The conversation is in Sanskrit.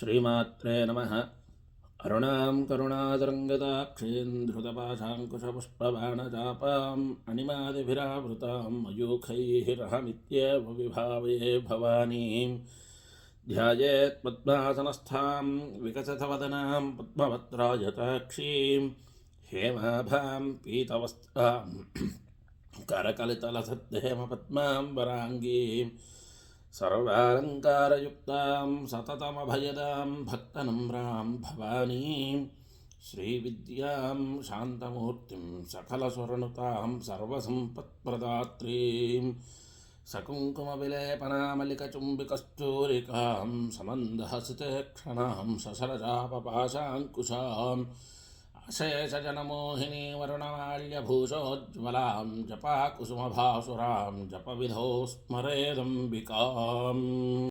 श्रीमात्रे नमः। अरुणां करुणादरङ्गदाक्षीन्धृतपाशाङ्कुशपुष्पबाणचापाम् अणिमादिभिरावृतां मयूखैरहमित्येव विभावये भवानीं ध्यायेत् पद्मासनस्थां विकसितवदनां पद्मवक्त्रायताक्षीं हेमाभां पीतवस्त्रां करकलितलसद्धेमपद्मां वराङ्गीं सर्वालङ्कारयुक्तां सततमभयदां भक्तनम्रां भवानीं श्रीविद्यां शान्तमूर्तिं सकलसुरनुतां सर्वसम्पत्प्रदात्रीं सकुङ्कुमविलेपनामलिकचुम्बिकस्तूरिकां समन्दहसिते क्षणां ससरजापपाशाङ्कुशाम् अशेषजनमोहिनी वरुणमाल्यभूषोज्ज्वलां जपाकुसुमभासुरां जपविधौ स्मरेदम्बिकाम्।